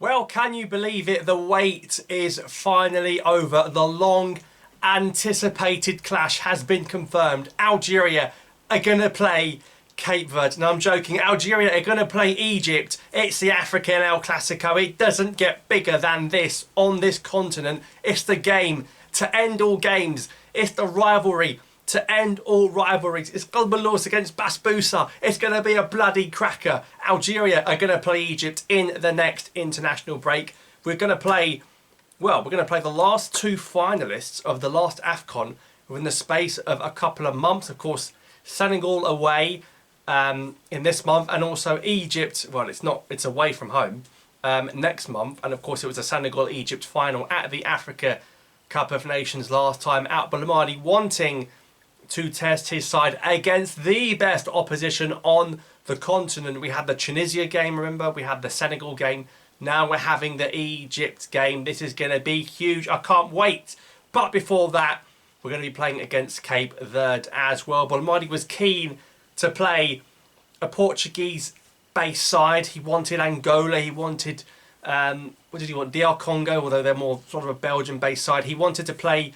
Well, can you believe it? The wait is finally over. The long anticipated clash has been confirmed. Algeria are going to play Cape Verde. No, I'm joking. Algeria are going to play Egypt. It's the African El Clasico. It doesn't get bigger than this on this continent. It's the game to end all games. It's the rivalry to end all rivalries. It's Golbalos against Basbousa. It's going to be a bloody cracker. Algeria are going to play Egypt in the next international break. We're going to play, well, we're going to play the last two finalists of the last AFCON within the space of a couple of months. Of course, Senegal away in this month, and also Egypt, well, it's away from home next month. And of course, it was a Senegal-Egypt final at the Africa Cup of Nations last time out. Belmadi wanting to test his side against the best opposition on the continent. We had the Tunisia game, remember? We had the Senegal game. Now we're having the Egypt game. This is going to be huge. I can't wait. But before that, we're going to be playing against Cape Verde as well. Belmadi was keen to play a Portuguese-based side. He wanted Angola. He wanted, what did he want? DR Congo, although they're more sort of a Belgian-based side. He wanted to play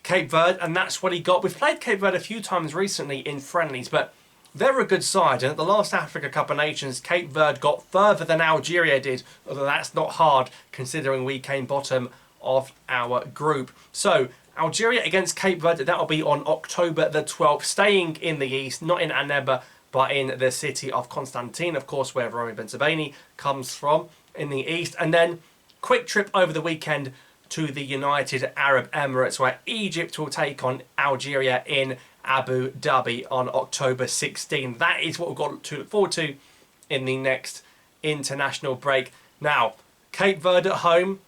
Cape Verde, and that's what he got. We've played Cape Verde a few times recently in friendlies, but they're a good side. And at the last Africa Cup of Nations, Cape Verde got further than Algeria did, although that's not hard considering we came bottom of our group. So Algeria against Cape Verde, that'll be on October the 12th, staying in the east, not in Annaba, but in the city of Constantine, of course, where Romy Benzebaini comes from in the east. And then quick trip over the weekend to the United Arab Emirates, where Egypt will take on Algeria in Abu Dhabi on October 16. That is what we've got to look forward to in the next international break. Now, Cape Verde at home,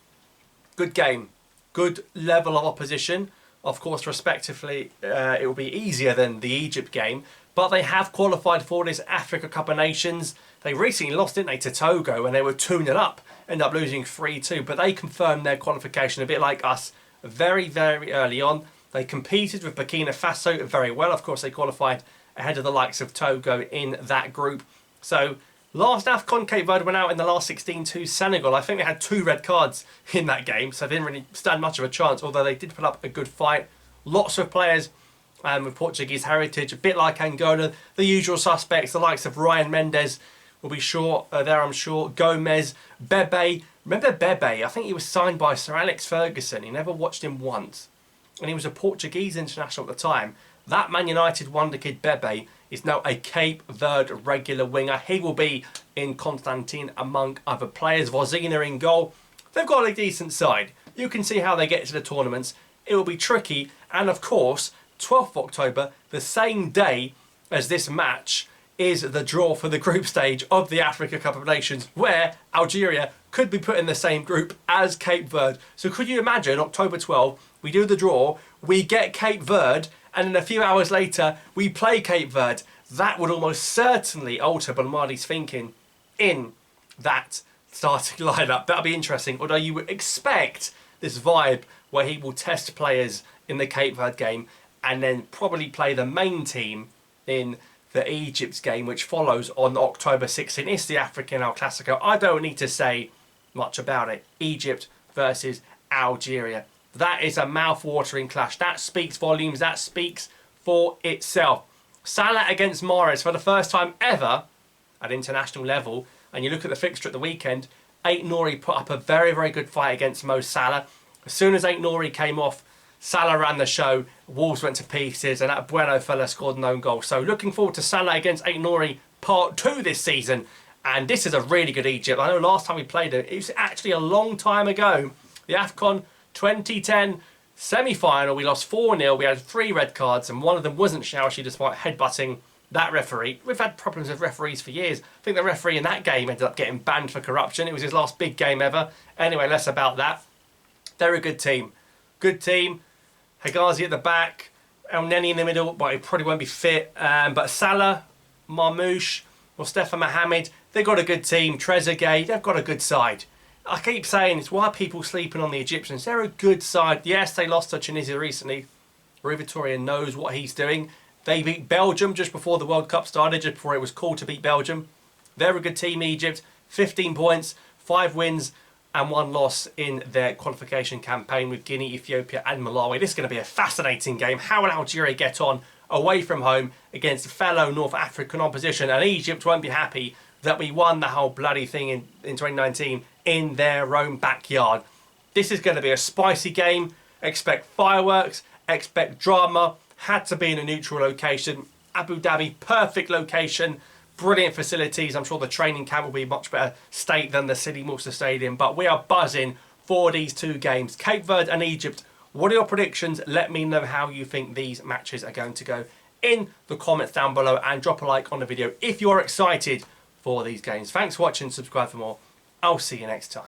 good game, good level of opposition. Of course, respectively, it will be easier than the Egypt game, but they have qualified for this Africa Cup of Nations. They recently lost, didn't they, to Togo, and they were 2-0 up. Ended up losing 3-2, but they confirmed their qualification a bit like us very, very early on. They competed with Burkina Faso very well. Of course, they qualified ahead of the likes of Togo in that group. So, last AFCON, Cape Verde went out in the last 16 to Senegal. I think they had 2 red cards in that game, so they didn't really stand much of a chance, although they did put up a good fight. Lots of players with Portuguese heritage, a bit like Angola. The usual suspects, the likes of Ryan Mendes, will be there, I'm sure. Gomez, Bebe. Remember Bebe? I think he was signed by Sir Alex Ferguson. He never watched him once. And he was a Portuguese international at the time. That Man United wonder kid Bebe is now a Cape Verde regular winger. He will be in Constantine among other players. Vozina in goal. They've got a decent side. You can see how they get to the tournaments. It will be tricky. And of course, 12th October, the same day as this match, is the draw for the group stage of the Africa Cup of Nations, where Algeria could be put in the same group as Cape Verde. So could you imagine, October 12th, we do the draw, we get Cape Verde, and then a few hours later, we play Cape Verde. That would almost certainly alter Belmadi's thinking in that starting lineup. That'll be interesting, although you would expect this vibe where he will test players in the Cape Verde game and then probably play the main team in the Egypt game, which follows on October 16. It's the African El Clasico. I don't need to say much about it. Egypt versus Algeria. That is a mouth-watering clash. That speaks volumes. That speaks for itself. Salah against Mahrez for the first time ever at international level. And you look at the fixture at the weekend, Ait-Nouri put up a very, very good fight against Mo Salah. As soon as Ait-Nouri came off, Salah ran the show, Wolves went to pieces, and that Bueno fella scored an own goal. So looking forward to Salah against Ait-Nouri part 2 this season. And this is a really good Egypt. I know last time we played it was actually a long time ago. The AFCON 2010 semi-final, we lost 4-0. We had 3 red cards, and one of them wasn't Shaoxi despite headbutting that referee. We've had problems with referees for years. I think the referee in that game ended up getting banned for corruption. It was his last big game ever. Anyway, less about that. They're a good team. Good team. Hegazi at the back, El Neni in the middle, but he probably won't be fit. But Salah, Marmoush, Mustafa Mohamed, they've got a good team. Trezeguet, they've got a good side. I keep saying it's why people sleeping on the Egyptians. They're a good side. Yes, they lost to Tunisia recently. Rui Vitória knows what he's doing. They beat Belgium just before the World Cup started, just before it was cool to beat Belgium. They're a good team, Egypt. 15 points, 5 wins, and 1 loss in their qualification campaign with Guinea, Ethiopia and Malawi. This is going to be a fascinating game. How will Algeria get on away from home against fellow North African opposition? And Egypt won't be happy that we won the whole bloody thing in 2019 in their own backyard. This is going to be a spicy game. Expect fireworks, expect drama. Had to be in a neutral location. Abu Dhabi, perfect location. Brilliant facilities. I'm sure the training camp will be much better state than the City Morsa Stadium. But we are buzzing for these 2 games. Cape Verde and Egypt. What are your predictions? Let me know how you think these matches are going to go in the comments down below. And drop a like on the video if you're excited for these games. Thanks for watching. Subscribe for more. I'll see you next time.